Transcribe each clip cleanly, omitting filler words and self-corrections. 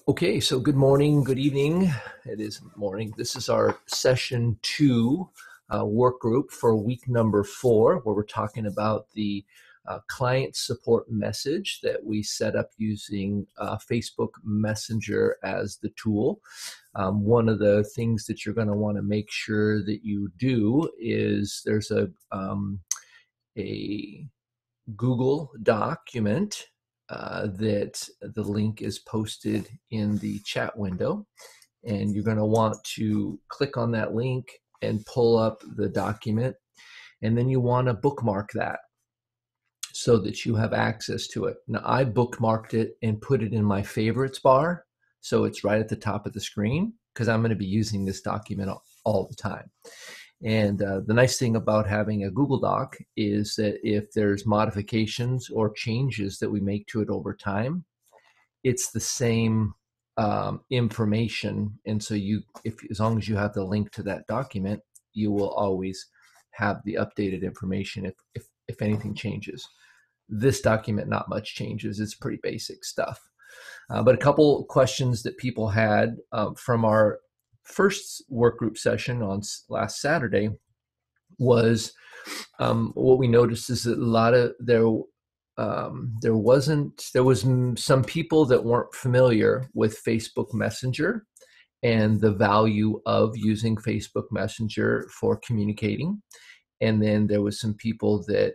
Okay, so good morning, good evening. It is morning. This is our session 2 work group for week number 4, where we're talking about the client support message that we set up using Facebook Messenger as the tool. One of the things that you're going to want to make sure that you do is there's a Google document that the link is posted in the chat window, and you're going to want to click on that link and pull up the document, and then you want to bookmark that so that you have access to it. Now, I bookmarked it and put it in my favorites bar, so it's right at the top of the screen because I'm going to be using this document all the time. And the nice thing about having a Google Doc is that if there's modifications or changes that we make to it over time, it's the same information. And so as long as you have the link to that document, you will always have the updated information if anything changes. This document, not much changes. It's pretty basic stuff. But a couple questions that people had from our first work group session on last Saturday was what we noticed is that a lot of there was some people that weren't familiar with Facebook Messenger and the value of using Facebook Messenger for communicating. And then there was some people that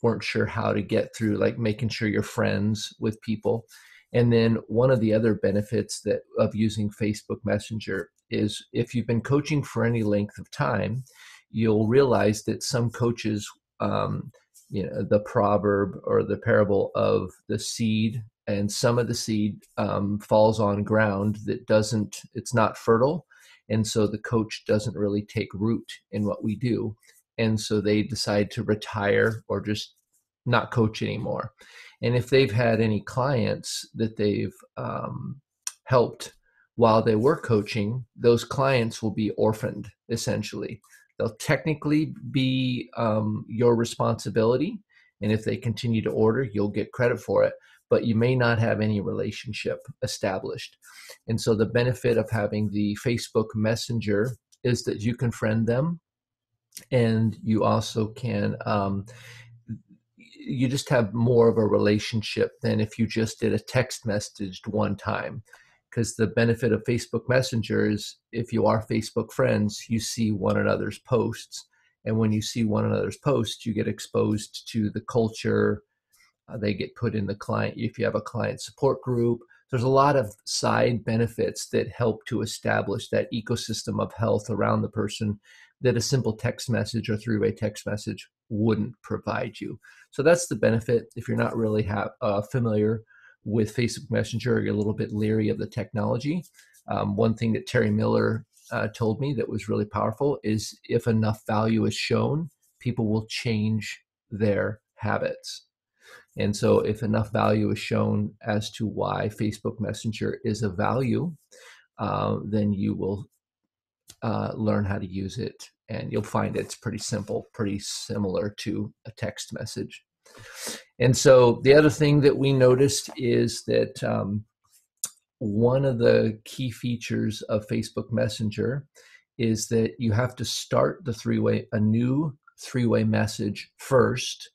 weren't sure how to get through, like making sure you're friends with people. And then one of the other benefits of using Facebook Messenger is if you've been coaching for any length of time, you'll realize that some coaches, the proverb or the parable of the seed, and some of the seed falls on ground it's not fertile. And so the coach doesn't really take root in what we do. And so they decide to retire or just not coach anymore. And if they've had any clients that they've helped while they were coaching, those clients will be orphaned, essentially. They'll technically be your responsibility. And if they continue to order, you'll get credit for it. But you may not have any relationship established. And so the benefit of having the Facebook Messenger is that you can friend them, and you also can you just have more of a relationship than if you just did a text message one time. Because the benefit of Facebook Messenger is if you are Facebook friends, you see one another's posts. And when you see one another's posts, you get exposed to the culture. They get put in the client, if you have a client support group. There's a lot of side benefits that help to establish that ecosystem of health around the person that a simple text message or three-way text message wouldn't provide you. So that's the benefit. If you're not really familiar with Facebook Messenger, or you're a little bit leery of the technology, one thing that Terry Miller told me that was really powerful is if enough value is shown, people will change their habits. And so if enough value is shown as to why Facebook Messenger is of value, then you will learn how to use it, and you'll find it's pretty simple, pretty similar to a text message. And so the other thing that we noticed is that one of the key features of Facebook Messenger is that you have to start a new three-way message first,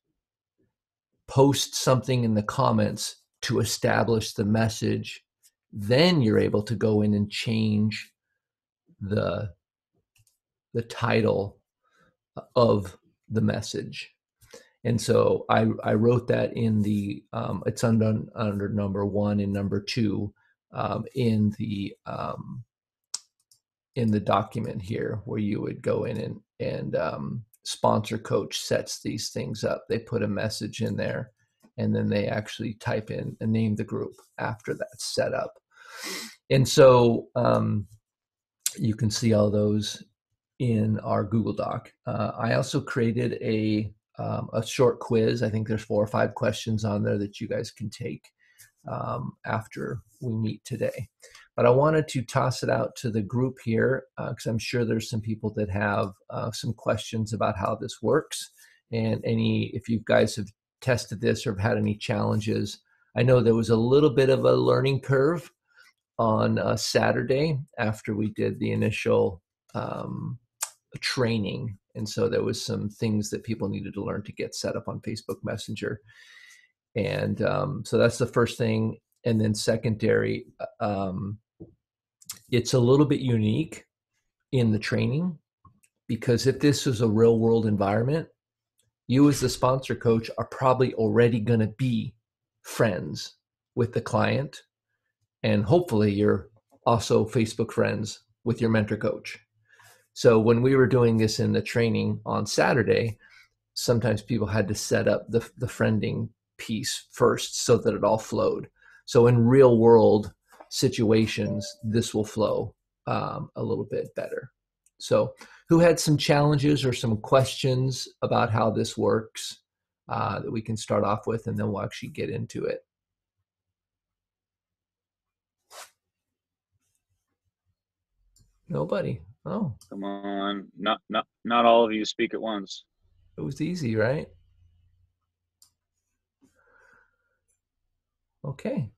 post something in the comments to establish the message, then you're able to go in and change the title of the message. And so I wrote that in the it's under number 1 and number 2 in the document here, where you would go in and sponsor coach sets these things up. They put a message in there, and then they actually type in and name the group after that's set up. And so you can see all those in our Google Doc. I also created a short quiz. I think there's 4 or 5 questions on there that you guys can take after we meet today. But I wanted to toss it out to the group here because I'm sure there's some people that have some questions about how this works. And if you guys have tested this or have had any challenges, I know there was a little bit of a learning curve on Saturday after we did the initial training. And so there was some things that people needed to learn to get set up on Facebook Messenger. And so that's the first thing. And then secondary, it's a little bit unique in the training, because if this is a real world environment, you as the sponsor coach are probably already going to be friends with the client. And hopefully you're also Facebook friends with your mentor coach. So when we were doing this in the training on Saturday, sometimes people had to set up the friending piece first so that it all flowed. So in real world situations, this will flow a little bit better. So who had some challenges or some questions about how this works that we can start off with, and then we'll actually get into it. Nobody. Oh, Come on. Not all of you speak at once. it was easy, right? Okay.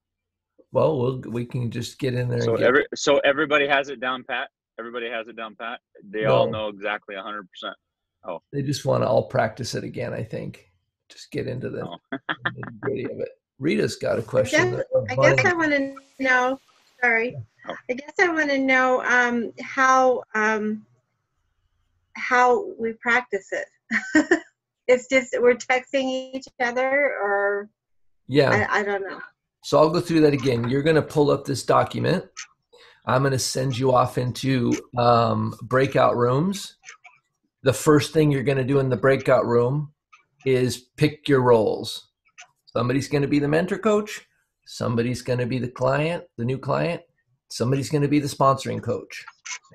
Well, we can just get in there and get. So everybody has it down pat. Everybody has it down pat. They all No, know exactly 100%. Oh, they just want to all practice it again, I think. Just get into the oh. nitty-gritty of it. Rita's got a I question. guess, I guess I want to know, sorry. Oh. I guess I want to know how we practice it. It's just we're texting each other, or Yeah. I don't know. So I'll go through that again. You're going to pull up this document. I'm going to send you off into breakout rooms. The first thing you're going to do in the breakout room is pick your roles. Somebody's going to be the mentor coach. Somebody's going to be the client, the new client. Somebody's going to be the sponsoring coach.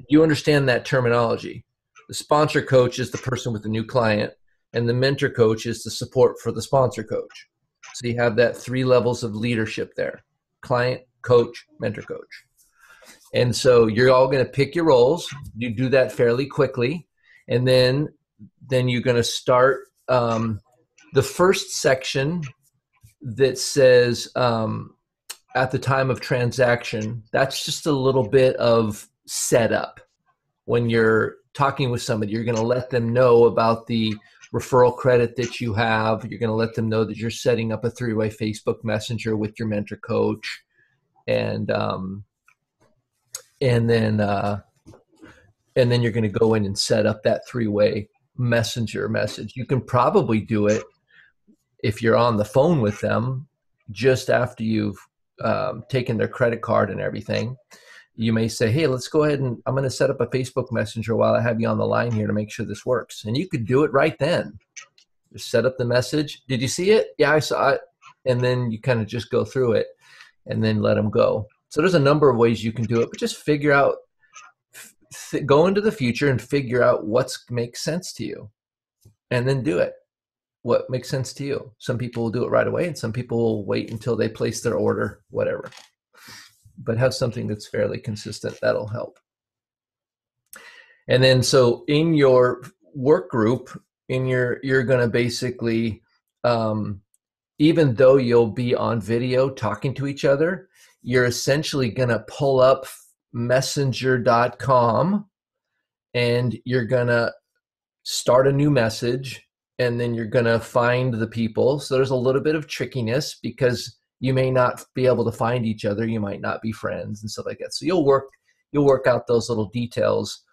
You understand that terminology. The sponsor coach is the person with the new client, and the mentor coach is the support for the sponsor coach. So you have that 3 levels of leadership there: client, coach, mentor coach. And so you're all going to pick your roles. You do that fairly quickly. And then you're going to start the first section that says at the time of transaction. That's just a little bit of setup. When you're talking with somebody, you're going to let them know about the referral credit that you have. You're going to let them know that you're setting up a 3-way Facebook Messenger with your mentor coach. And then you're going to go in and set up that 3-way messenger message. You can probably do it if you're on the phone with them just after you've taken their credit card and everything. You may say, hey, let's go ahead and I'm going to set up a Facebook Messenger while I have you on the line here to make sure this works. And you could do it right then. Just set up the message. Did you see it? Yeah, I saw it. And then you kind of just go through it and then let them go. So there's a number of ways you can do it, but just figure out, go into the future and figure out what makes sense to you, and then do it. What makes sense to you? Some people will do it right away, and some people will wait until they place their order, whatever. But have something that's fairly consistent. That'll help. And then so in your work group, you're going to basically, even though you'll be on video talking to each other, you're essentially going to pull up messenger.com and you're going to start a new message, and then you're going to find the people. So there's a little bit of trickiness because you may not be able to find each other. You might not be friends and stuff like that. So you'll work out those little details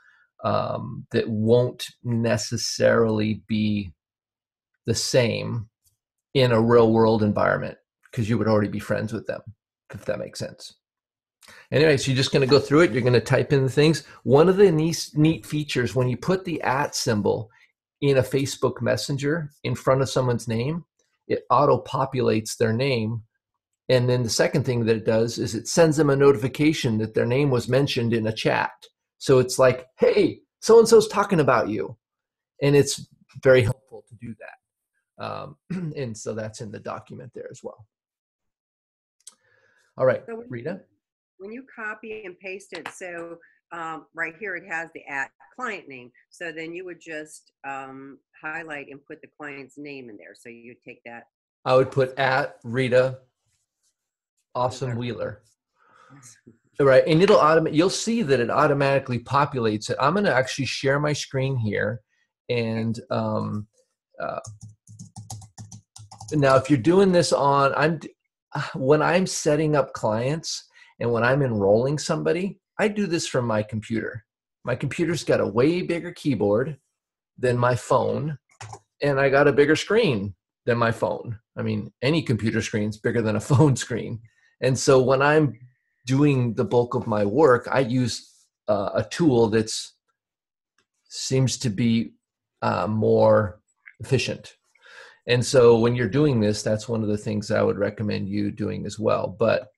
that won't necessarily be the same in a real world environment because you would already be friends with them, if that makes sense. Anyway, so you're just going to go through it. You're going to type in the things. One of the neat features, when you put the @ symbol in a Facebook Messenger in front of someone's name, it auto-populates their name. And then the second thing that it does is it sends them a notification that their name was mentioned in a chat. So it's like, hey, so-and-so's talking about you. And it's very helpful to do that. And so that's in the document there as well. All right, So Rita? when you copy and paste it, so right here it has the @client name. So then you would just highlight and put the client's name in there. So you take that. I would put @Rita Awesome Wheeler. Right, and you'll see that it automatically populates it. I'm going to actually share my screen here, and now if you're doing this when I'm setting up clients and when I'm enrolling somebody, I do this from my computer. My computer's got a way bigger keyboard than my phone, and I got a bigger screen than my phone. I mean, any computer screen's bigger than a phone screen. And so when I'm doing the bulk of my work, I use a tool that seems to be more efficient. And so when you're doing this, that's one of the things I would recommend you doing as well. But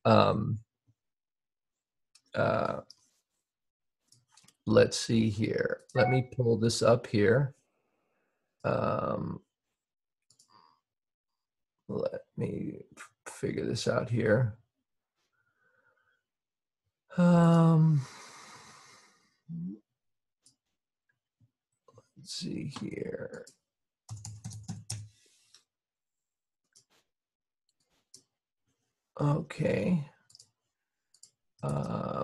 let's see here. Let me pull this up here. Let me figure this out here. Let's see here. Okay.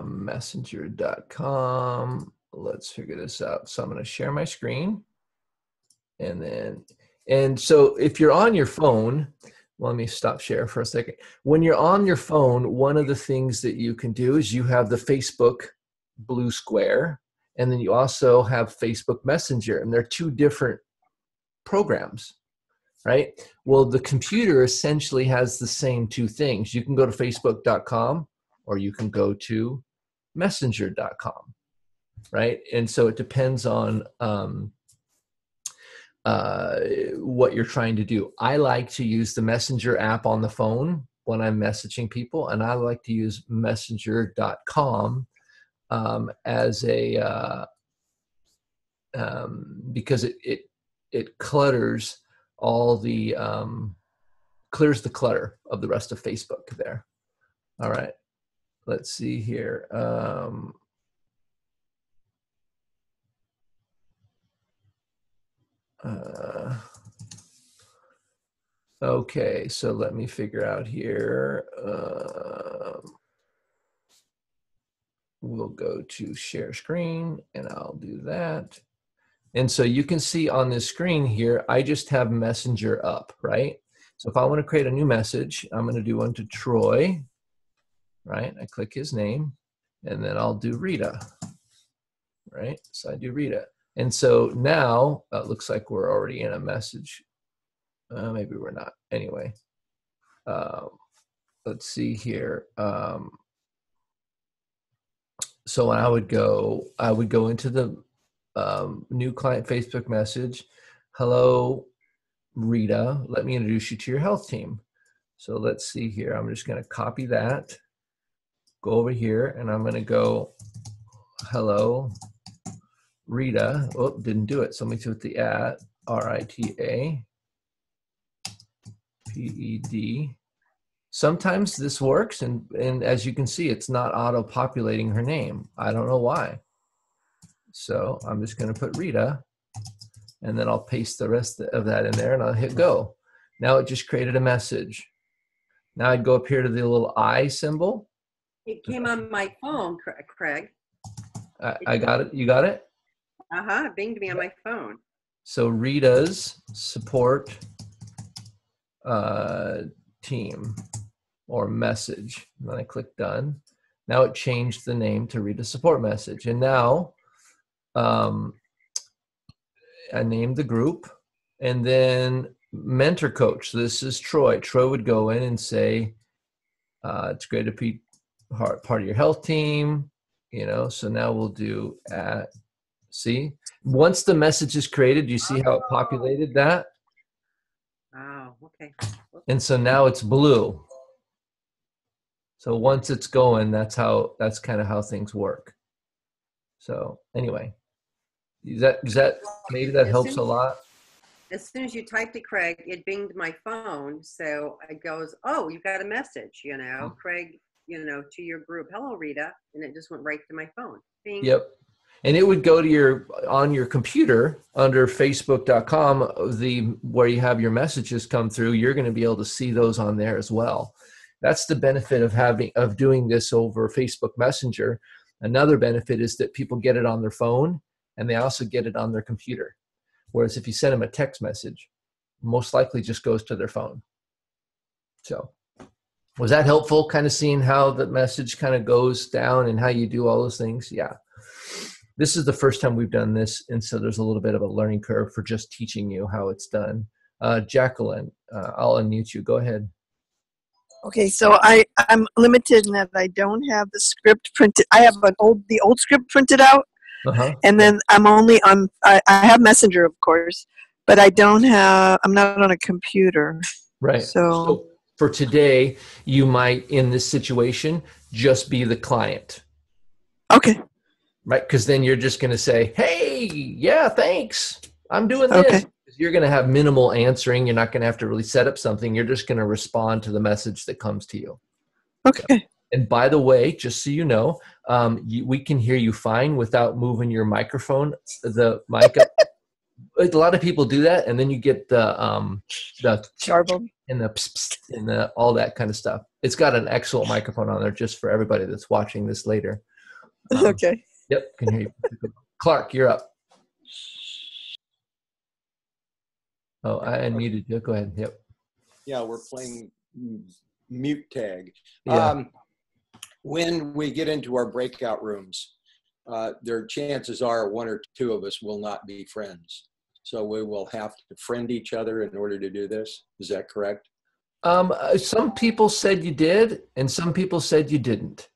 Messenger.com. Let's figure this out. So I'm going to share my screen. And so if you're on your phone, let me stop share for a second. When you're on your phone, one of the things that you can do is you have the Facebook blue square, and then you also have Facebook Messenger, and they're two different programs, right? Well, the computer essentially has the same two things. You can go to facebook.com or you can go to messenger.com, right? And so it depends on what you're trying to do. I like to use the Messenger app on the phone when I'm messaging people, and I like to use messenger.com as a because it clutters all the clears the clutter of the rest of Facebook there. All right, let's see here. Okay, so let me figure out here. We'll go to share screen, and I'll do that. And so you can see on this screen here, I just have Messenger up, right? So if I want to create a new message, I'm going to do one to Troy, right? I click his name, and then I'll do Rita, right? So I do Rita. And so now it looks like we're already in a message. Maybe we're not. Anyway, let's see here. So when I would go into the new client Facebook message. Hello, Rita. Let me introduce you to your health team. So let's see here. I'm just going to copy that, go over here, and I'm going to go, hello, Rita. Oh, didn't do it. So let me put the at, RITAPED. Sometimes this works, and as you can see, it's not auto-populating her name. I don't know why. So I'm just going to put Rita, and then I'll paste the rest of that in there, and I'll hit go. Now it just created a message. Now I'd go up here to the little I symbol. It came on my phone, Craig. I got it. You got it? It binged me on my phone. So Rita's support team or message. And then I click done. Now it changed the name to Rita support message. And now I named the group, and then mentor coach. This is Troy. Troy would go in and say, it's great to be part of your health team, you know. So now we'll do see, once the message is created, you see how it populated that? Oh, okay. And so now it's blue. So once it's going, that's kind of how things work. So anyway, maybe that helps a lot. As soon as you typed it, Craig, it binged my phone. So it goes, oh, you've got a message, you know, Craig, you know, to your group. Hello, Rita. And it just went right to my phone. Bing. Yep. And it would go to on your computer under facebook.com, where you have your messages come through. You're going to be able to see those on there as well. That's the benefit of doing this over Facebook Messenger. Another benefit is that people get it on their phone and they also get it on their computer. Whereas if you send them a text message, most likely just goes to their phone. So was that helpful, kind of seeing how the message kind of goes down and how you do all those things? Yeah. This is the first time we've done this, and so there's a little bit of a learning curve for just teaching you how it's done. Jacqueline, I'll unmute you. Go ahead. Okay, so I'm limited in that I don't have the script printed. I have the old script printed out, and then I'm only on. I have Messenger, of course, but I'm not on a computer. Right. So for today, you might, in this situation, just be the client. Okay. Right, because then you're just going to say, "Hey, yeah, thanks. I'm doing this." Okay. You're going to have minimal answering. You're not going to have to really set up something. You're just going to respond to the message that comes to you. Okay. So, and by the way, just so you know, we can hear you fine without moving your microphone, the mic up. A lot of people do that, and then you get the Jarbled and the pss, pss, and the all that kind of stuff. It's got an excellent microphone on there just for everybody that's watching this later. Okay. Yep, can hear you. Clark, you're up. Oh, I unmuted you. Go ahead. Yep. Yeah, we're playing mute tag. Yeah. When we get into our breakout rooms, their chances are one or two of us will not be friends. So we will have to friend each other in order to do this. Is that correct? Some people said you did, and some people said you didn't.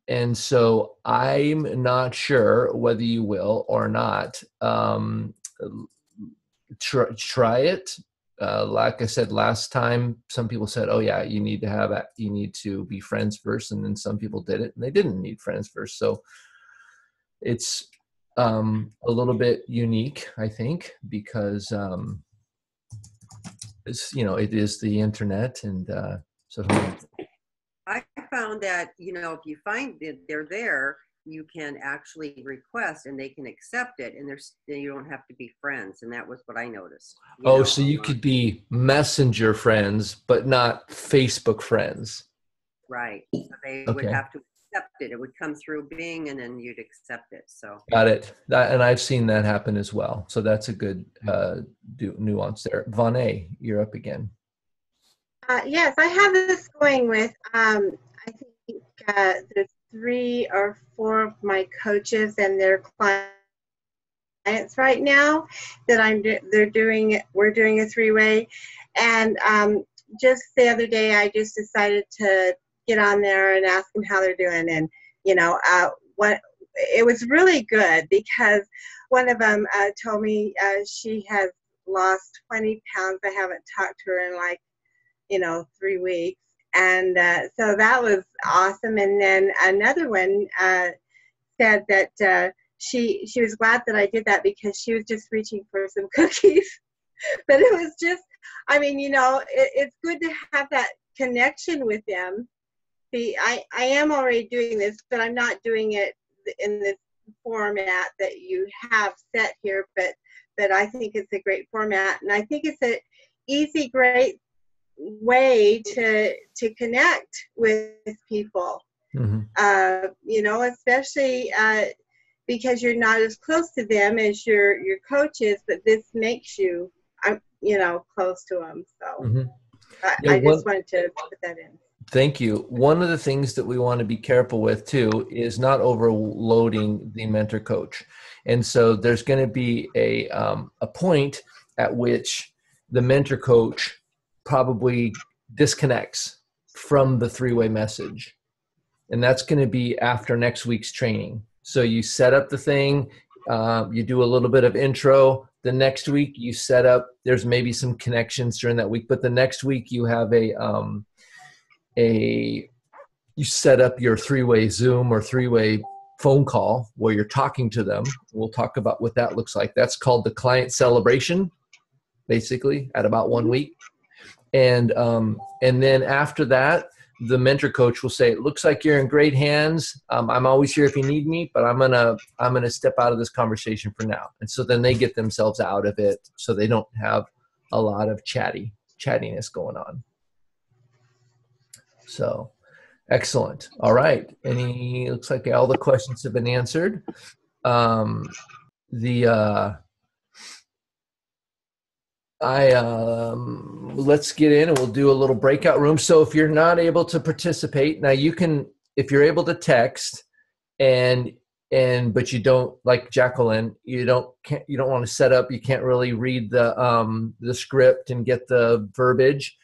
And so I'm not sure whether you will or not. Try it. Like I said last time, some people said, "Oh yeah, you need to be friends first," and then some people did it and they didn't need friends first. So it's a little bit unique, I think, because it is the internet, and so. I found that, if you find that they're there, you can actually request and they can accept it, and you don't have to be friends. And that was what I noticed. So you could be Messenger friends, but not Facebook friends. Right. So they would have to accept it. It would come through Bing, and then you'd accept it. So got it. And I've seen that happen as well. So that's a good nuance there. Vonne, you're up again. Yes, I have this going with, I think there's 3 or 4 of my coaches and their clients right now that we're doing a 3-way. And just the other day, I just decided to get on there and ask them how they're doing. And, it was really good, because one of them told me she has lost 20 pounds. I haven't talked to her in 3 weeks. And so that was awesome. And then another one said that she was glad that I did that, because she was just reaching for some cookies. But it was just, it's good to have that connection with them. See, I am already doing this, but I'm not doing it in this format that you have set here. But I think it's a great format, and I think it's an easy, great way to connect with people. Especially because you're not as close to them as your coaches, but this makes you close to them. So I just wanted to put that in. Thank you. One of the things that we want to be careful with too is not overloading the mentor coach. And so there's going to be a point at which the mentor coach probably disconnects from the 3-way message. And that's going to be after next week's training. So you set up the thing, you do a little bit of intro. The next week you set up, there's maybe some connections during that week, but the next week you have you set up your 3-way Zoom or 3-way phone call where you're talking to them. We'll talk about what that looks like. That's called the client celebration, basically, at about 1 week. And then after that, the mentor coach will say, "It looks like you're in great hands. I'm always here if you need me, but I'm gonna step out of this conversation for now." And so then they get themselves out of it, so they don't have a lot of chattiness going on. So excellent. All right. Looks like all the questions have been answered. Let's get in and we'll do a little breakout room. So if you're not able to participate, now you can, if you're able to text but you don't, like Jacqueline, you don't want to set up, you can't really read the script and get the verbiage.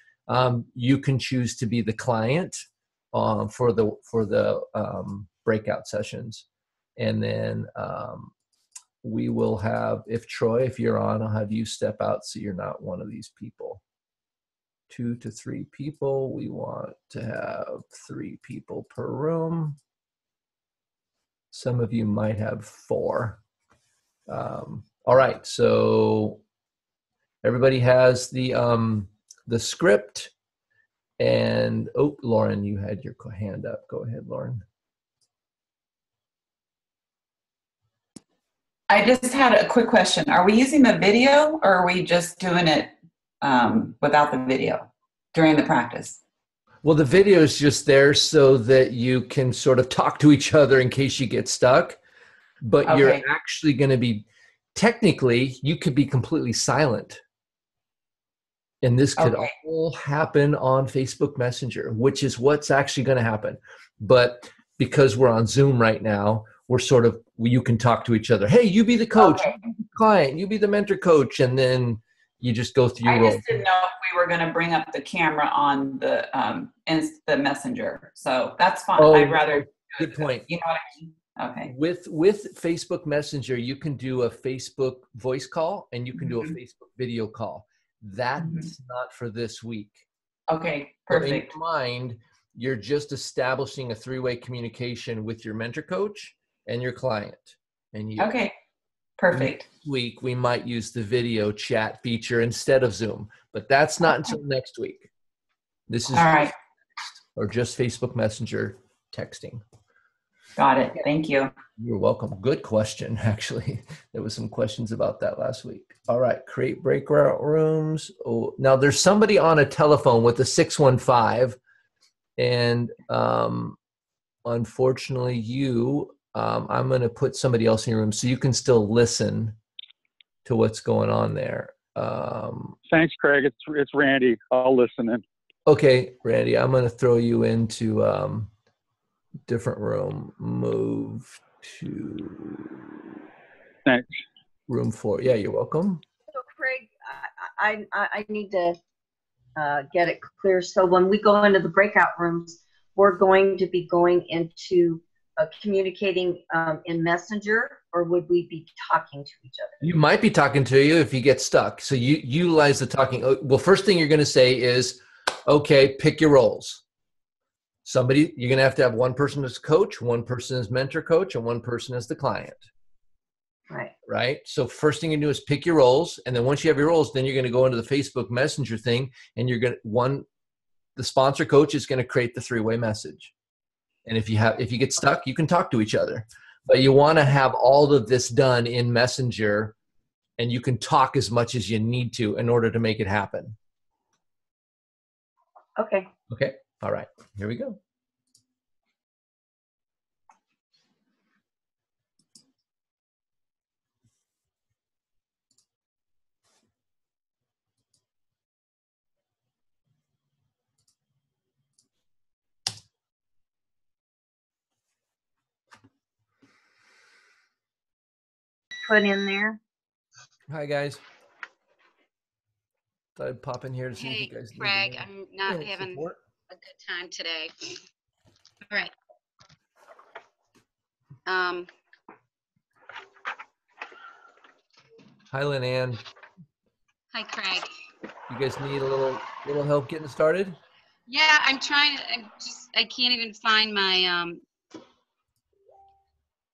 You can choose to be the client for the breakout sessions. And then we will have, Troy, if you're on, I'll have you step out so you're not one of these people. 2 to 3 people. We want to have 3 people per room. Some of you might have 4. All right, so everybody has the script. And Lauren, you had your hand up. Go ahead, Lauren. I just had a quick question. Are we using the video or are we just doing it without the video during the practice? Well, the video is just there so that you can sort of talk to each other in case you get stuck. But Okay. You're actually going to be, technically, you could be completely silent. And this could all happen on Facebook Messenger, which is what's actually going to happen. But because we're on Zoom right now, we're sort of, you can talk to each other. Hey, you be the coach, you be the client, you be the mentor coach, and then you just go through your role. I just didn't know if we were going to bring up the camera on the Messenger. So that's fine. I'd rather. Good point. You know what I mean? Okay. With Facebook Messenger, you can do a Facebook voice call and you can do a Facebook video call. That's not for this week. Okay, perfect. So in your mind, you're just establishing a 3-way communication with your mentor coach and your client. And you. Okay, perfect. Next week, we might use the video chat feature instead of Zoom, but that's not until next week. This is all right. Or just Facebook Messenger texting. Got it. Thank you. You're welcome. Good question, actually. There was some questions about that last week. All right, create breakout rooms. Oh, now there's somebody on a telephone with a 615, and unfortunately, I'm going to put somebody else in your room so you can still listen to what's going on there. Thanks, Craig. It's Randy. I'll listen in. Okay, Randy, I'm going to throw you into different room. Move to Thanks. room 4. Yeah, you're welcome. So Craig, I need to get it clear. So when we go into the breakout rooms, we're going to be going into communicating in Messenger, or would we be talking to each other? You might be talking to you if you get stuck. So you utilize the talking. Well, first thing you're going to say is, okay, pick your roles. Somebody, you're going to have one person as coach, one person as mentor coach, and one person as the client. Right. Right. So first thing you do is pick your roles. And then once you have your roles, then you're going to go into the Facebook Messenger thing, and you're going to, the sponsor coach is going to create the 3-way message. And if you get stuck, you can talk to each other. But you want to have all of this done in Messenger, and you can talk as much as you need to in order to make it happen. Okay. Okay. All right. Here we go. Put in there. Hi, guys. Thought I'd pop in here to see if you guys need Craig, any I'm not having support. a good time today. All right. Hi, Lynn Ann. Hi, Craig. You guys need a little help getting started? Yeah, I'm trying to. I can't even find my.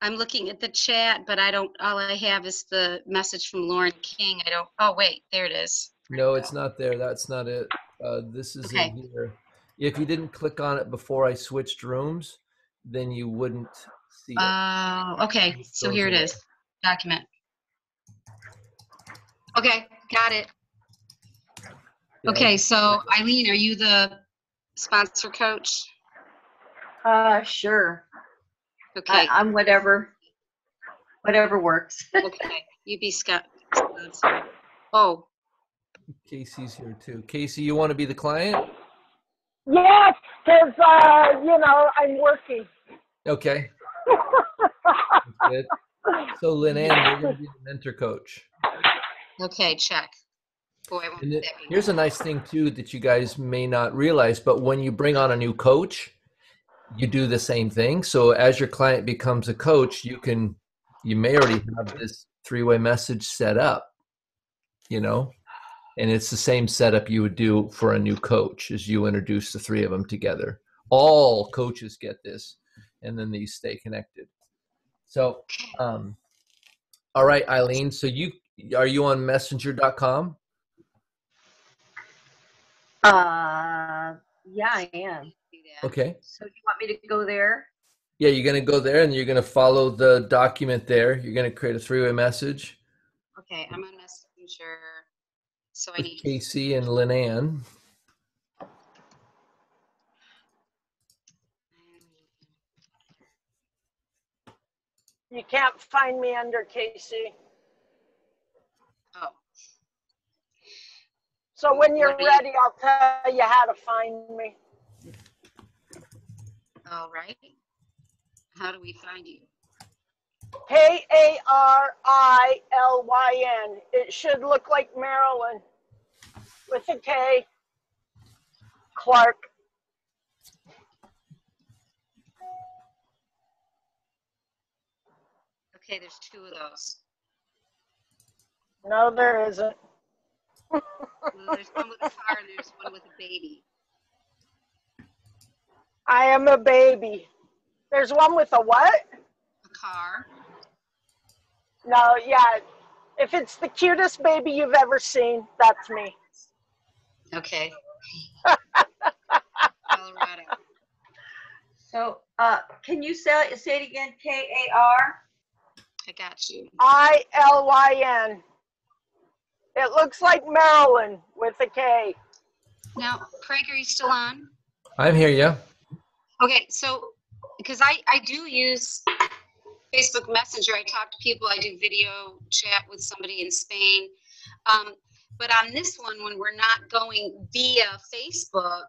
I'm looking at the chat, but I don't. All I have is the message from Lauren King. I don't. Oh wait, there it is. No, it's not there. That's not it. This is Okay. it here. If you didn't click on it before I switched rooms, then you wouldn't see it. Oh, okay. So here it away. is. Document. Okay, got it. Yeah. Okay, so Eileen, are you the sponsor coach? Sure. Okay. I'm whatever works. Okay. You be sponsor. Oh, Casey's here too. Casey, you want to be the client? Yes, because, I'm working. Okay. Good. So, Lynn Ann, you're going to be the mentor coach. okay. Check. Boy, I And want that. here's a nice thing too that you guys may not realize, but when you bring on a new coach, you do the same thing. So as your client becomes a coach, you may already have this three-way message set up, and it's the same setup you would do for a new coach as you introduce the three of them together. All coaches get this, and then these stay connected. So, all right, Eileen, so are you on messenger.com? Yeah, I am. Okay. So do you want me to go there? Yeah, you're going to go there and you're going to follow the document there. You're going to create a three-way message. Okay, I'm on Messenger. So I With need Casey and Lynn Ann. You can't find me under Casey. Oh. So when you're ready, I'll tell you how to find me. All right. How do we find you? Karilyn. It should look like Marilyn with a K. Clark. Okay, there's two of those. No, there isn't. Well, there's one with a car and there's one with a baby. I am a baby. There's one with a what? A car. No, yeah. If it's the cutest baby you've ever seen, that's me. Okay. Colorado. So, can you say it again? Kar. I got you. Ilyn. It looks like Marilyn with a K. Now, Craig, are you still on? I'm here, yeah. Okay, so because I do use Facebook Messenger, I talk to people, I do video chat with somebody in Spain. But on this one, when we're not going via Facebook,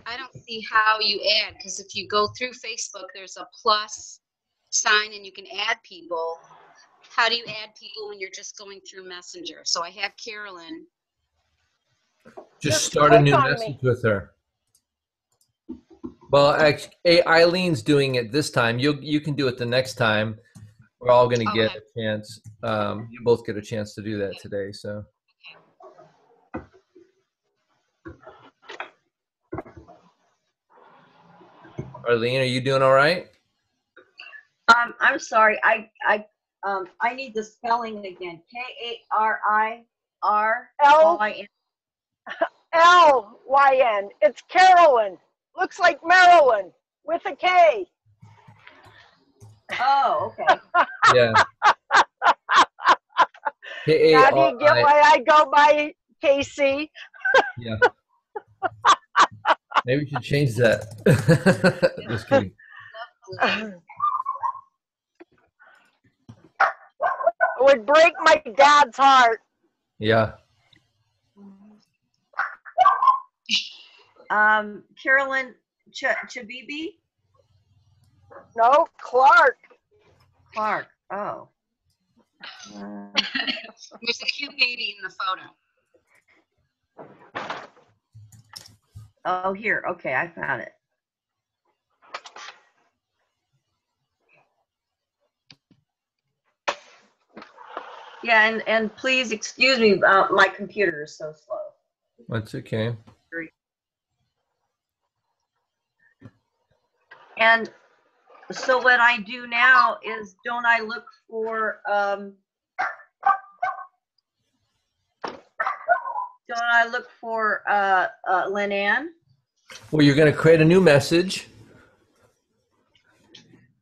I don't see how you add, because if you go through Facebook, there's a plus sign and you can add people. How do you add people when you're just going through Messenger? So I have Carolyn. Just start a new message with her. Well, actually, Eileen's doing it this time. You can do it the next time. We're all going to get a chance. You both get a chance to do that today. So. Eileen, are you doing all right? I'm sorry. I need the spelling again. Karilyn. Lyn. It's Carolyn. Looks like Marilyn with a K. Oh, okay. Yeah. Now do you get why I go by KC? Yeah. Maybe we should change that. Just kidding. It would break my dad's heart. Yeah. Carolyn Chabibi? No, Clark. Clark. Oh. There's a cute baby in the photo. Oh, here. Okay, I found it. Yeah, and please excuse me, my computer is so slow. That's okay. And so what I do now is, don't I look for Lynn Ann? Well, you're going to create a new message.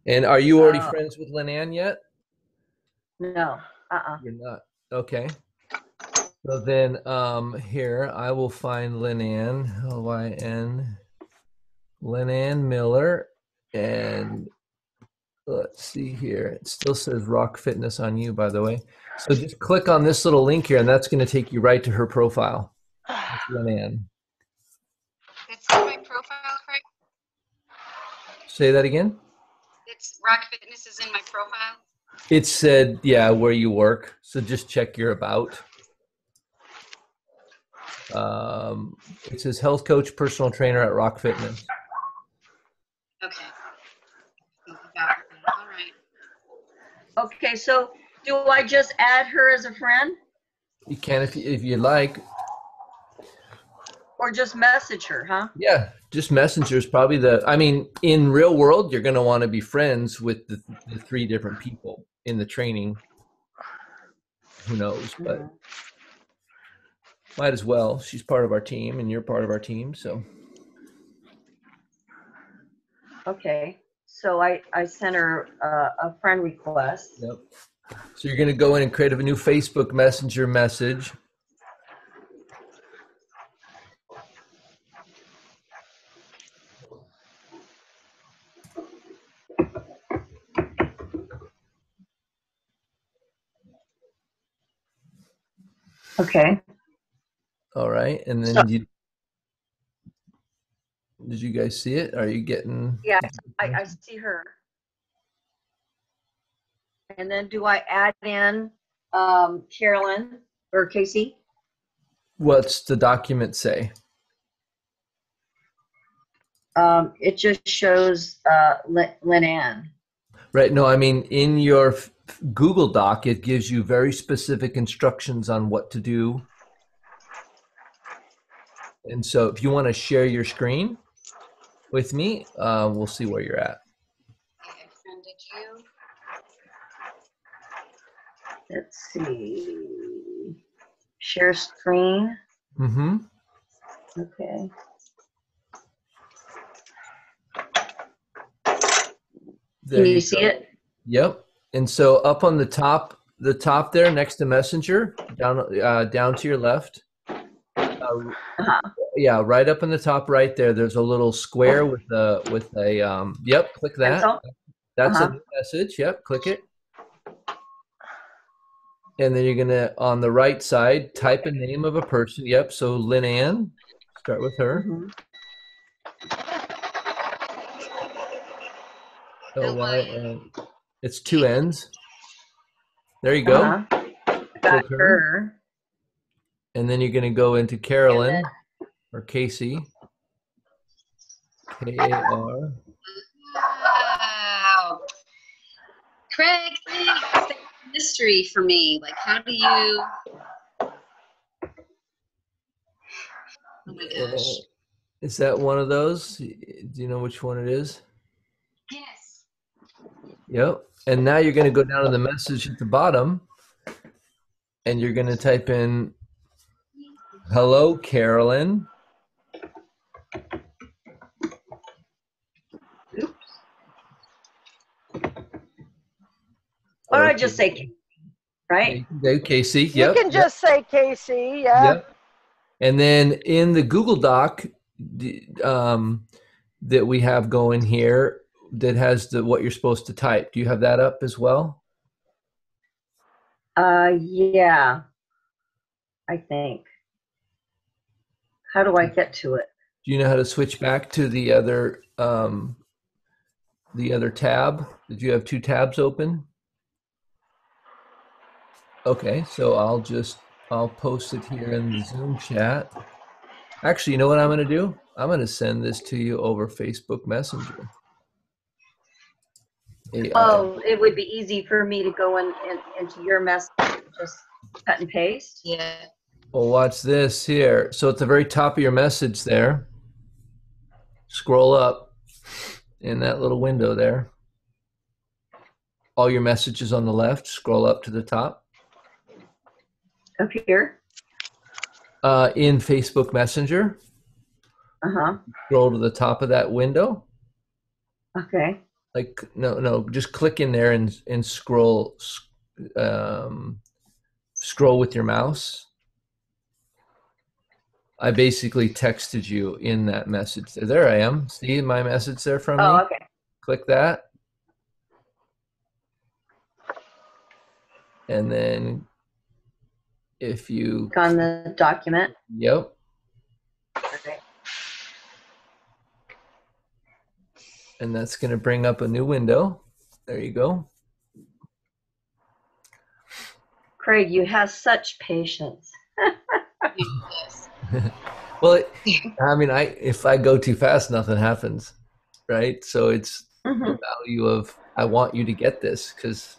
And are you already friends with Lynn Ann yet? No. You're not. Okay. So then here, I will find Lynn Ann, Lyn. Lynn Ann Miller, and let's see here. It still says Rock Fitness on you, by the way. So just click on this little link here, and that's going to take you right to her profile. That's Lynn Ann. It's in my profile, Craig. Say that again. It's Rock Fitness is in my profile. It said, yeah, where you work. So just check your about. It says health coach, personal trainer at Rock Fitness. Okay. All right. Okay, so do I just add her as a friend You can if you'd like. or just message her, huh? Yeah, just Messenger is probably I mean, in real world, you're going to want to be friends with the 3 different people in the training. Who knows, but might as well. She's part of our team and you're part of our team, so. Okay, so I sent her a friend request. Yep. So you're going to go in and create a new Facebook Messenger message. Okay. All right, and then did you guys see it? Are you getting? Yeah, I see her. And then do I add in Carolyn or Casey? What's the document say? It just shows Lynn Ann. Right. No, I mean, in your Google Doc, it gives you very specific instructions on what to do. And so if you want to share your screen with me, we'll see where you're at. I friended you. Let's see. Share screen. Mm-hmm. Okay. Can you see it? Yep. And so up on the top there next to Messenger, down to your left. Yeah, right up in the top right there, there's a little square with a yep, click that. Pencil? That's a new message. Yep, click it. And then you're gonna, on the right side, type a name of a person. Yep, so Lynn Ann, start with her. L-Y-N. It's 2 N's. There you go. Got her. And then you're gonna go into Carolyn or Casey. K-A-R. Wow. Craig, it's a mystery for me. Like, how do you? Oh my gosh. Is that one of those? Do you know which one it is? Yes. Yep. And now you're going to go down to the message at the bottom and you're going to type in, hello, Carolyn. Oops. Or I just say Casey, right? Casey. Yep. You can just say Casey. Yep. And then in the Google Doc that we have going here, that has what you're supposed to type. Do you have that up as well? Yeah, I think. How do I get to it? Do you know how to switch back to the other tab? Did you have 2 tabs open? Okay, so I'll post it here in the Zoom chat. Actually, you know what I'm going to do? I'm going to send this to you over Facebook Messenger. Oh, it would be easy for me to go into your message, just cut and paste. Yeah. Well, watch this here. So at the very top of your message there, scroll up in that little window there. All your messages on the left, scroll up to the top. Up here? In Facebook Messenger. Scroll to the top of that window. Okay. Like, no, just click in there and scroll, scroll with your mouse. I basically texted you in that message. There I am. See my message there from me? Oh, okay. Click that. And then if you Click on the document. Yep. Okay. And that's going to bring up a new window. There you go. Craig, you have such patience. Yes. Well, I mean, if I go too fast, nothing happens, right? So it's the value of I want you to get this because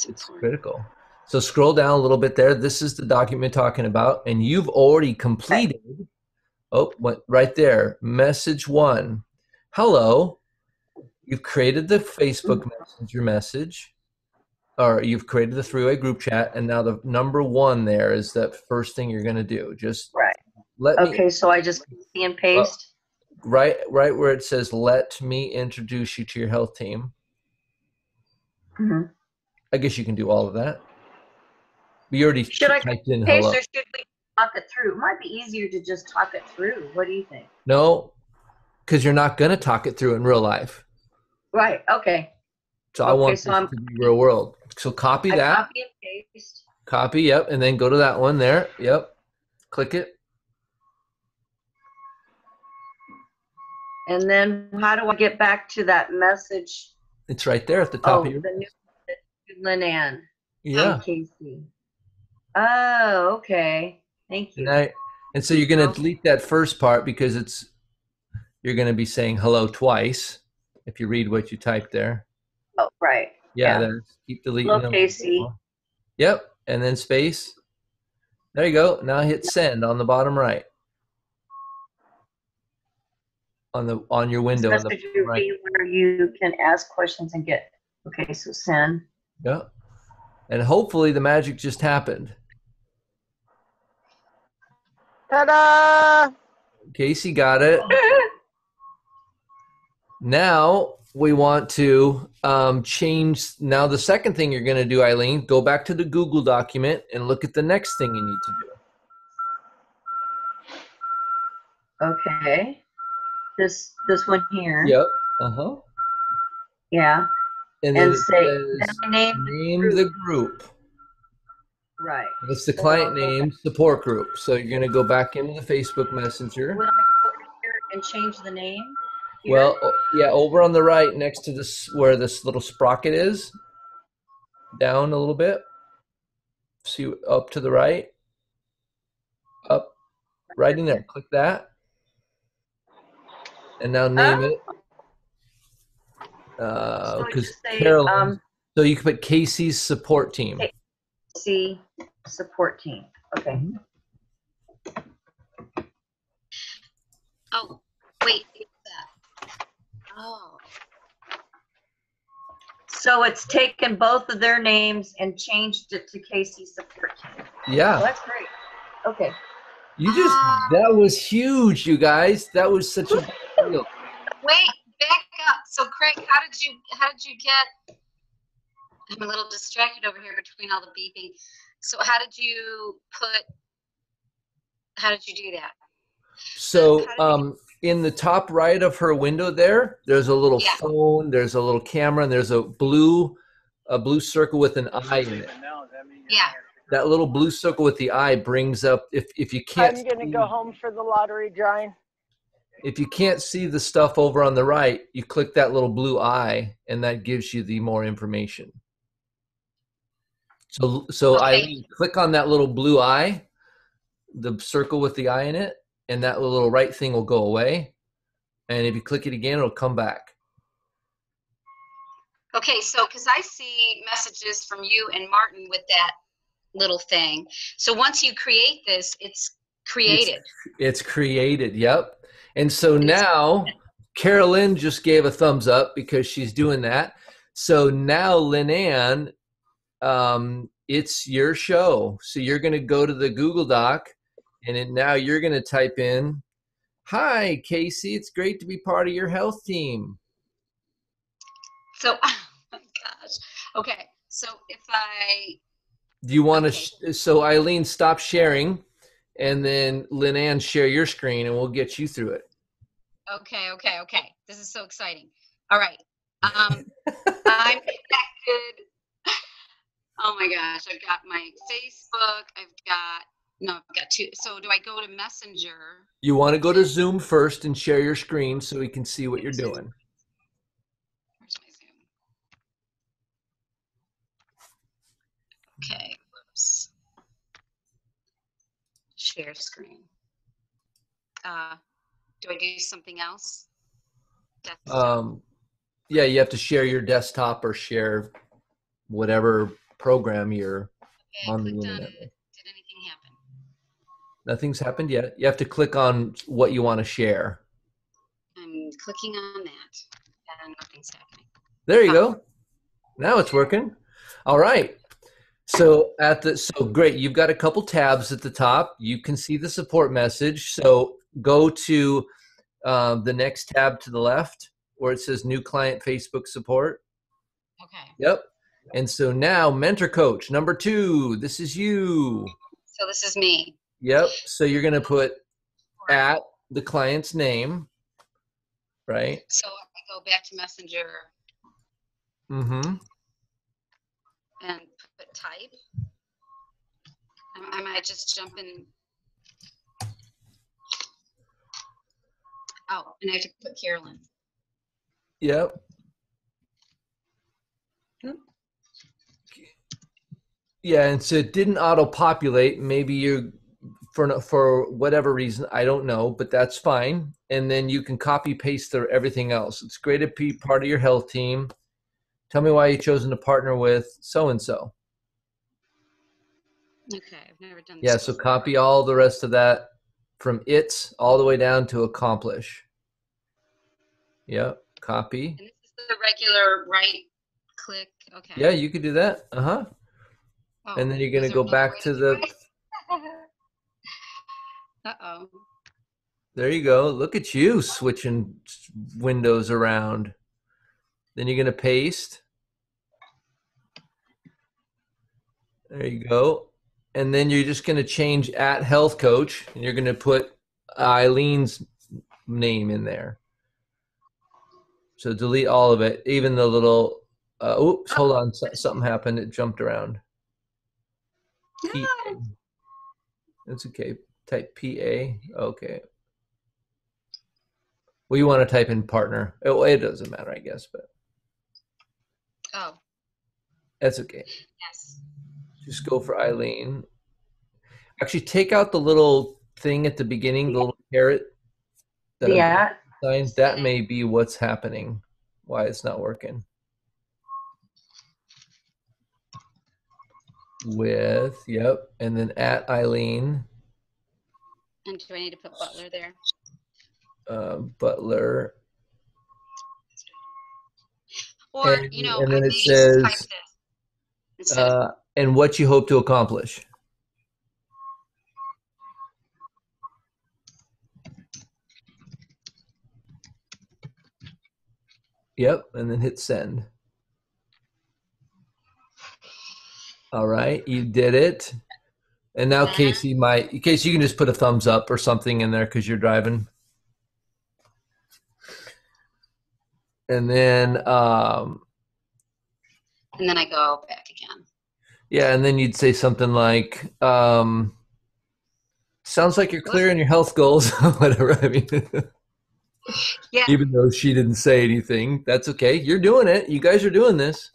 it's critical. So scroll down a little bit there. This is the document talking about, and you've already completed. Oh, right there. Message 1. Hello. You've created the Facebook Messenger message, or you've created the three-way group chat, and now the number 1 there is that first thing you're going to do. Just let me. Okay, so I just copy and paste. Right where it says, "Let me introduce you to your health team." I guess you can do all of that. We already Should I typed in paste hello. or should we talk it through? It might be easier to just talk it through. What do you think? No, because you're not going to talk it through in real life. Right. Okay. So I want this to be real world. So copy that. Copy and paste. Copy, yep, and then go to that one there. Yep. Click it. And then how do I get back to that message? It's right there at the top of your the new Lynn Ann. Yeah. Casey. Oh, okay. Thank you. And so you're going to delete that first part because you're going to be saying hello twice if you read what you typed there. Oh, right. Yeah. Then keep deleting. Hello, Casey. Yep. And then space. There you go. Now hit send on the bottom right. On your window. This message will be where you can ask questions and get. Okay, so send. Yeah. And hopefully the magic just happened. Ta-da! Casey got it. Now we want to change. Now the second thing you're going to do, Eileen, go back to the Google document and look at the next thing you need to do. Okay. This one here. Yep. Yeah. And then say name the group. Right. It's the client name, support group. So you're going to go back into the Facebook Messenger. Would I go here and change the name? Here? Well, yeah, over on the right next to this, where this little sprocket is, down a little bit. See, up to the right. Up, right in there. Click that. And now name it. Because Carolyn. So you can put Casey's support team. Casey support team. Okay. Oh, wait. Oh. So it's taken both of their names and changed it to Casey's support team. Yeah. Well, that's great. Okay. That was huge, you guys. That was such a big deal. Wait, back up. So Craig, how did you get, I'm a little distracted over here between all the beeping. So how did you do that? So in the top right of her window there's a little phone, there's a little camera, and there's a blue circle with an eye in it. Yeah. That little blue circle with the eye brings up, if you can't. I'm going to go home for the lottery drawing. If you can't see the stuff over on the right, you click that little blue eye, and that gives you the more information. So okay. Eileen, click on that little blue eye, the circle with the eye in it, and that little right thing will go away. And if you click it again, it'll come back. Okay, so because I see messages from you and Martin with that little thing. So once you create this, it's created. It's created, yep. And so now Carolyn just gave a thumbs up because she's doing that. So now Lynn Ann, it's your show. So you're going to go to the Google Doc, and now you're going to type in, "Hi, Casey, it's great to be part of your health team." So, oh my gosh. Okay, so if I... Do you want to, so Eileen, stop sharing and then Lynn Ann, share your screen, and we'll get you through it. Okay. This is so exciting. All right. I'm connected. Oh my gosh, I've got my Facebook. I've got two. So do I go to Messenger? You want to go to Zoom first and share your screen so we can see what you're doing. Where's my Zoom? Okay, whoops. Share screen. Do I do something else? Desktop. Yeah, you have to share your desktop or share whatever program you're on the internet with. Did anything happen? Nothing's happened yet. You have to click on what you want to share. I'm clicking on that, and nothing's happening. There you go. Now it's working. All right. So great. You've got a couple tabs at the top. You can see the support message. So go to the next tab to the left where it says New Client Facebook Support. Okay. Yep. And so now Mentor Coach number 2. This is you. So this is me. Yep. So you're going to put at the client's name, right? So I go back to Messenger. Mm-hmm. And put type. I might just jump in. Oh, and I have to put Carolyn. Yep. Yeah, and so it didn't auto-populate. Maybe you, for whatever reason, I don't know, but that's fine. And then you can copy-paste everything else. It's great to be part of your health team. Tell me why you've chosen to partner with so-and-so. Okay, I've never done this. Yeah, so copy all the rest of that from it's all the way down to accomplish. Yep, copy. And this is the regular right click. Okay. Yeah, you could do that. Uh-huh. Oh, and then you're going to go back to the... Uh-oh. There you go. Look at you switching windows around. Then you're going to paste. There you go. And then you're just going to change at health coach, and you're going to put Eileen's name in there. So delete all of it, even the little, oops, hold on. Something happened. It jumped around. No. That's okay. Type PA. Okay. Well, you want to type in partner. Oh, it doesn't matter, I guess, but. Oh. That's okay. Yes. Just go for Eileen. Actually, take out the little thing at the beginning, the little carrot. Yeah. That may be what's happening, why it's not working. Yep, and then at Eileen. And do I need to put Butler there? Butler. Or, and then it says, and what you hope to accomplish. Yep, and then hit send. All right, you did it. And now Casey you can just put a thumbs up or something in there because you're driving. And then I go back again. Yeah, and then you'd say something like, sounds like you're clear on your health goals. Whatever, I mean. Yeah. Even though she didn't say anything, that's okay. You're doing it. You guys are doing this.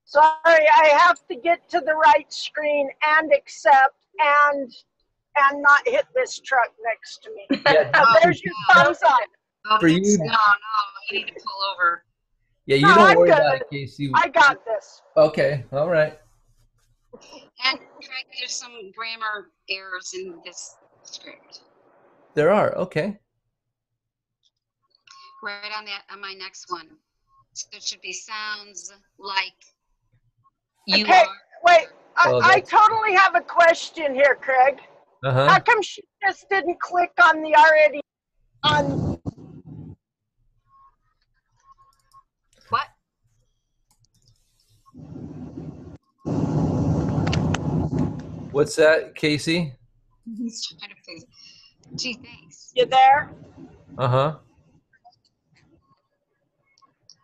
Sorry, I have to get to the right screen and accept and not hit this truck next to me. Yeah. There's your thumbs up. Oh, For you, no, you need to pull over. Yeah, you don't worry about it, Casey. I got this. Okay, all right. And Craig, there's some grammar errors in this script. There are, okay. Right on my next one. So it should be sounds like you okay, are. Wait, I totally have a question here, Craig. Uh-huh. How come she just didn't click on the already on? What? What's that, Casey? He's trying to Gee, thanks. You there? Uh-huh.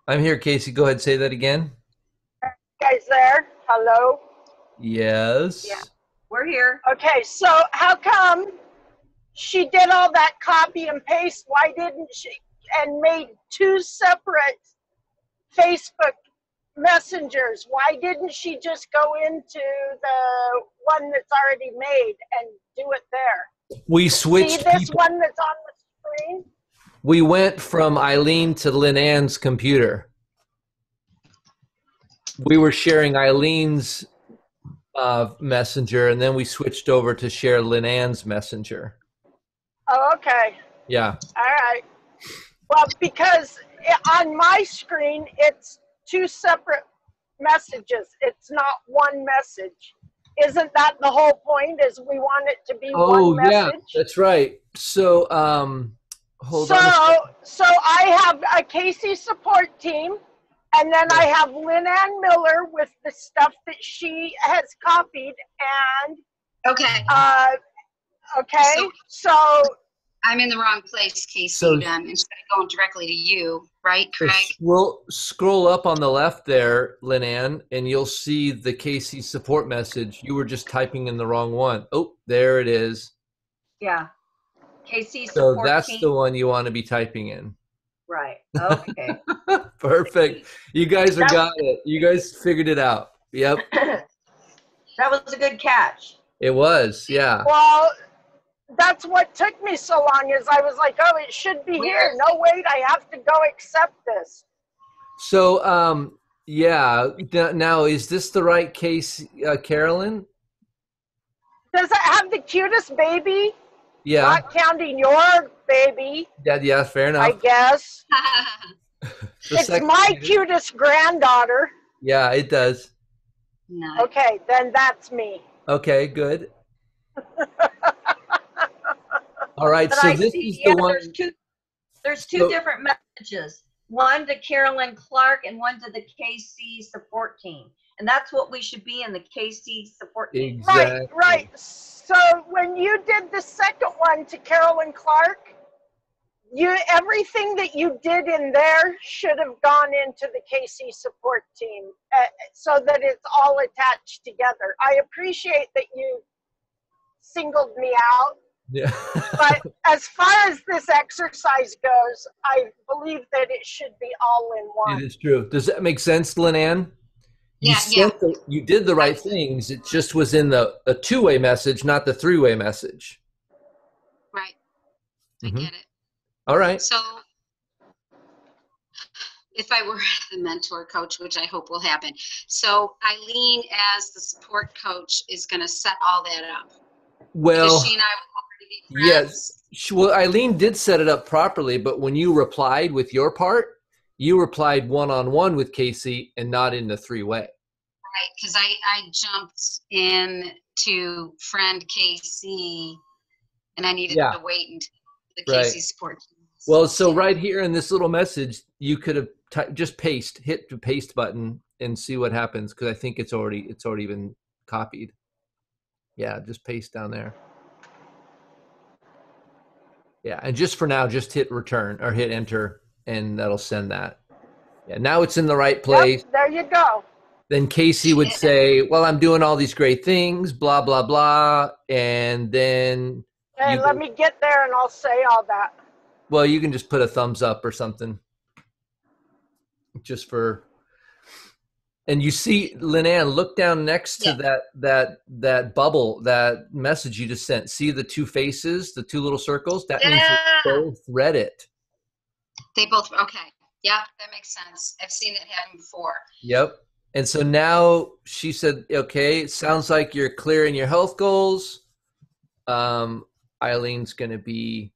I'm here, Casey. Go ahead, say that again. Guys there? Hello? Yes. Yeah. We're here. Okay, so how come she did all that copy and paste? Why didn't she, and made 2 separate Facebook messengers? Why didn't she just go into the one that's already made and do it there? We See switched this people. one that's on the screen? We went from Eileen to Lynn Ann's computer. We were sharing Eileen's messenger, and then we switched over to share Lynn Ann's messenger. Oh, okay. Yeah. All right. Well, because on my screen, it's 2 separate messages. It's not one message. Isn't that the whole point, is we want it to be one Yeah, message? that's right. So, hold on a second. So I have a Casey support team, and then I have Lynn Ann Miller with the stuff that she has copied, and Okay. okay, so I'm in the wrong place, Casey. So- Then instead of going directly to you, right, So Craig? scroll up on the left there, Lynn Ann, and you'll see the Casey support message. You were just typing in the wrong one. Oh, there it is. Yeah. KC So support that's team. the one you want to be typing in. Right. Okay. Perfect. You guys got it. You guys figured it out. Yep. That was a good catch. It was. Yeah. well, that's what took me so long, is I was like, oh, it should be here. No, wait, I have to go accept this. So, yeah. Now, is this the right case, Carolyn? Does it have the cutest baby? Yeah. Not counting your baby, Yeah. Fair enough. I guess. The It's second- my cutest granddaughter. Yeah, it does. Nice. Okay, then that's me. Okay, good. All right, But so I this see, is the one. There's two So- different messages. One to Carolyn Clark and one to the KC support team. And that's what we should be in, the KC support team. Exactly. Right. So when you did the second one to Carolyn Clark, everything that you did in there should have gone into the KC support team, so that it's all attached together. I appreciate that you singled me out, Yeah. but as far as this exercise goes, I believe that it should be all in one. It is true. Does that make sense, Lynn Ann? Yeah, You did the right things. It just was in the two-way message, not the three-way message. Right. I Mhm. get it. All right. So if I were the mentor coach, which I hope will happen. So Eileen, as the support coach, is going to set all that up. Well, Because she and I will already be friends. yes. Well, Eileen did set it up properly, but when you replied with your part, you replied one-on-one with Casey and not in the three-way. Right, because I jumped in to friend KC, and I needed to wait until the Right. KC support team. Well, so right here in this little message, you could have just hit the paste button and see what happens, because I think it's already been copied. Yeah, just paste down there. Yeah, and just for now, just hit return or hit enter, and that'll send that. Yeah, now it's in the right place. Yep, there you go. Then Casey would say, well, I'm doing all these great things, blah, blah, blah. And then, Hey, let me get there and I'll say all that. well, you can just put a thumbs up or something. Just for, and you see, Lynn Ann, look down next to that bubble, that message you just sent. See the two faces, the two little circles? That means they both read it. They both, okay. Yeah, that makes sense. I've seen it happen before. Yep. And so now she said, okay, it sounds like you're clear in your health goals. Eileen's going to be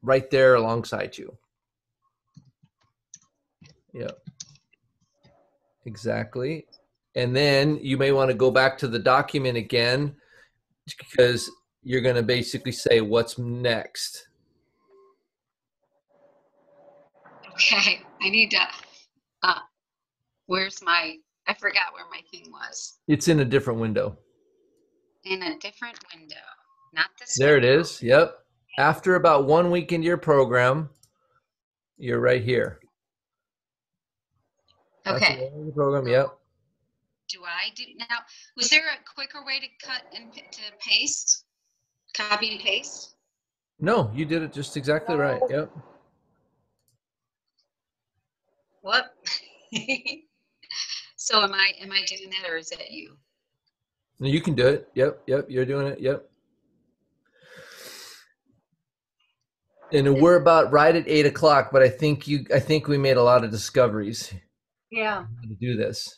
right there alongside you. Yep. Exactly. And then you may want to go back to the document again, because you're going to basically say, what's next? Okay, I need to, I forgot where my thing was. It's in a different window. In a different window, not this There it window. is. Yep. After about 1 week into your program, you're right here. Okay. After 1 week into the program, yep. Do I do now? Was there a quicker way to cut and to paste, copy and paste? No, you did it just exactly right. Yep. What? So am I doing that, or is that you? No, you can do it. Yep, yep. You're doing it. Yep. And we're about right at 8 o'clock, but I think we made a lot of discoveries. Yeah. To do this.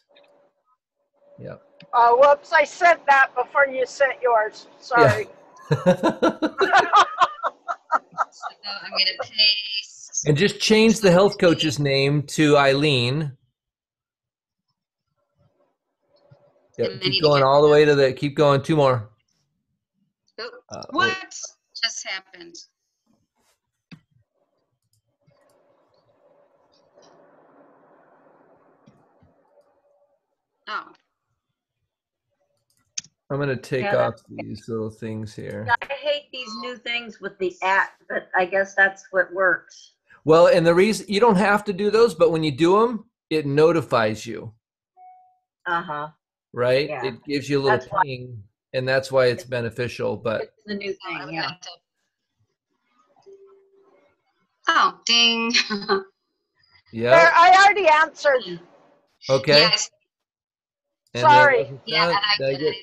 Yep. Oh, whoops! I sent that before you sent yours. Sorry. Yeah. So I'm gonna paste. And just change the health coach's name to Eileen. Yep. Keep going all the way to the. Keep going. 2 more. Oh, what just happened? Oh. I'm going to take off these little things here. I hate these new things with the app, but I guess that's what works. Well, and the reason you don't have to do those, but when you do them, it notifies you. Uh-huh. Right? Yeah. It gives you a little ping, and that's why it's beneficial. But it's the new thing, yeah. Oh, ding. Yeah. I already answered. Okay. Yes. And sorry. Yeah, and I did.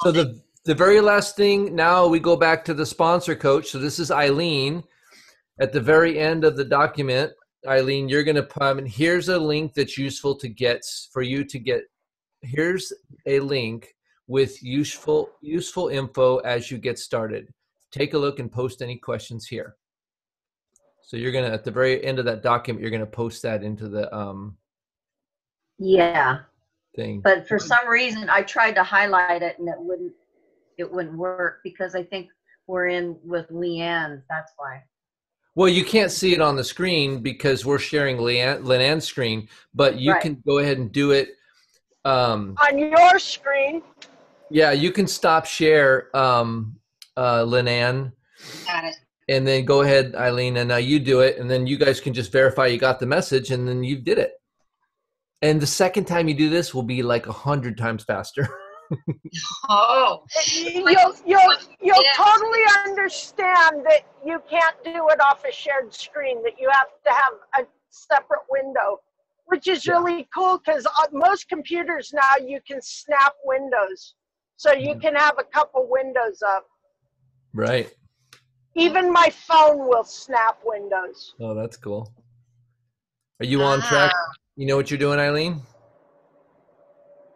So the very last thing, now we go back to the sponsor coach. So this is Eileen. At the very end of the document, Eileen, you're going to put, and here's a link that's useful to get for you to get. Here's a link with useful info as you get started. Take a look and post any questions here. So you're going to, at the very end of that document, you're going to post that into the yeah. thing. But for some reason, I tried to highlight it and it wouldn't work because I think we're in with Leanne. That's why. Well, you can't see it on the screen because we're sharing Leanne's screen, but you can go ahead and do it. On your screen. Yeah, you can stop share, Leanne. Got it. And then go ahead, Eileen, and now you do it. And then you guys can just verify you got the message and then you did it. And the second time you do this will be like 100 times faster. Oh. You'll totally understand that you can't do it off a shared screen, that you have to have a separate window, which is really cool because most computers now you can snap windows. So you can have a couple windows up. Right. Even my phone will snap windows. Oh, that's cool. Are you on track? You know what you're doing, Eileen?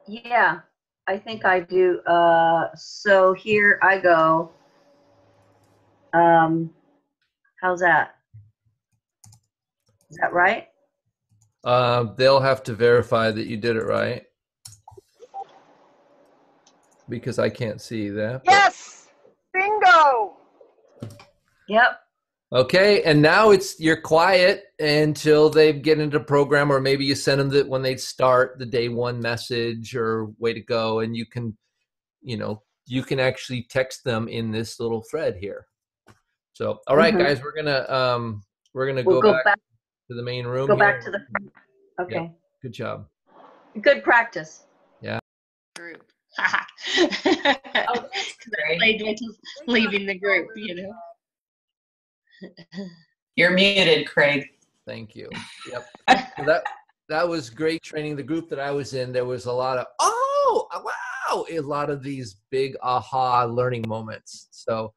Yeah, I think I do. So here I go. How's that? Is that right? They'll have to verify that you did it right. Because I can't see that. Yes! Bingo! Yep. Okay, and now you're quiet until they get into the program, or maybe you send them that when they start the day one message or way to go, and you can actually text them in this little thread here. So, all right, guys, we're gonna go back to the main room. Go back to the okay. Yeah, good job. Good practice. Yeah. Group. Played with leaving the group, You're muted, Craig. Thank you. Yep. So that was great training. The group that I was in, there was a lot of wow, a lot of these big aha learning moments. So,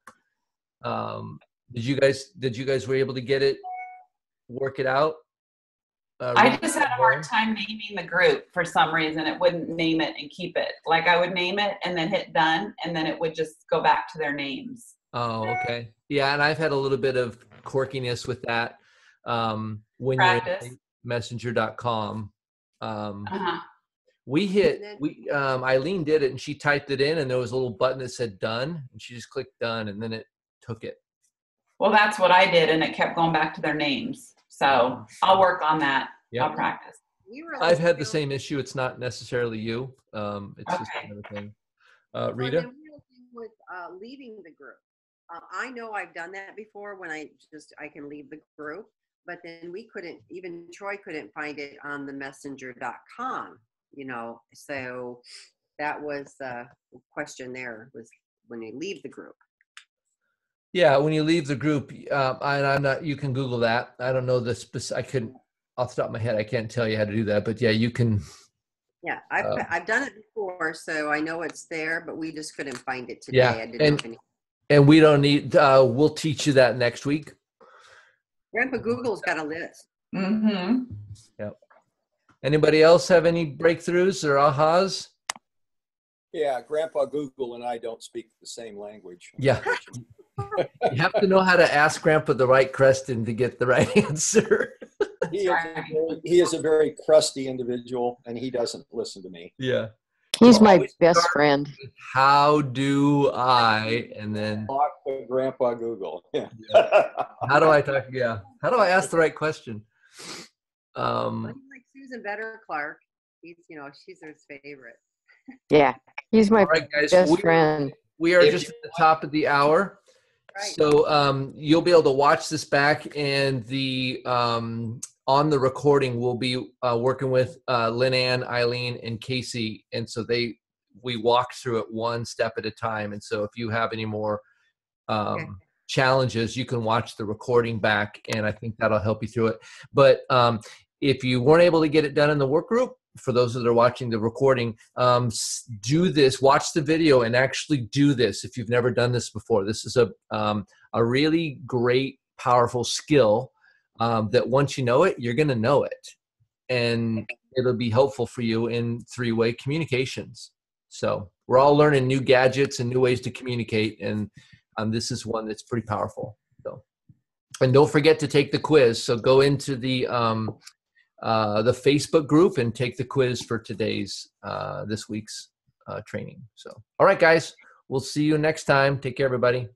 did you guys were able to work it out? I just had a hard time naming the group for some reason. It wouldn't name it and keep it. Like I would name it and then hit done, and then it would just go back to their names. Oh, okay. Yeah, and I've had a little bit of quirkiness with that when Practice. you're in messenger.com. Eileen did it, and she typed it in, and there was a little button that said done, and she just clicked done, and then it took it. Well, that's what I did, and it kept going back to their names. So I'll work on that. Yep. I'll practice. I've had the same issue. It's not necessarily you. It's just another thing. Rita? With leaving the group. I know I've done that before when I can leave the group, but then even Troy couldn't find it on the messenger.com, so that was the question there, was when you leave the group. Yeah, when you leave the group, I'm not, you can Google that. I don't know I couldn't, off the top of my head, I can't tell you how to do that, but yeah, you can. Yeah, I've done it before, so I know it's there, but we just couldn't find it today. Yeah, I didn't know and we don't need, we'll teach you that next week. Grandpa Google's got a list. Mm-hmm. Yep. Anybody else have any breakthroughs or ahas? Yeah, Grandpa Google and I don't speak the same language. Yeah. You have to know how to ask Grandpa the right question to get the right answer. He is a very crusty individual, and he doesn't listen to me. Yeah. He's my best friend. How do I, and then talk to Grandpa Google. Yeah. How do I talk? Yeah. How do I ask the right question? I like Susan better, Clark. She's his favorite. Yeah, he's my right, guys, best friend. We are just at the top of the hour. Right. So you'll be able to watch this back, and the on the recording we'll be working with Lynn Ann, Eileen, and Casey, and so we walk through it one step at a time. And so if you have any more challenges, you can watch the recording back, and I think that'll help you through it. But if you weren't able to get it done in the work group, for those that are watching the recording, do this, watch the video and actually do this if you've never done this before. This is a really great, powerful skill that once you know it, you're going to know it. And it'll be helpful for you in three-way communications. So we're all learning new gadgets and new ways to communicate, and this is one that's pretty powerful. So, and don't forget to take the quiz. So go into the Facebook group and take the quiz for this week's training. So, all right, guys, we'll see you next time. Take care, everybody.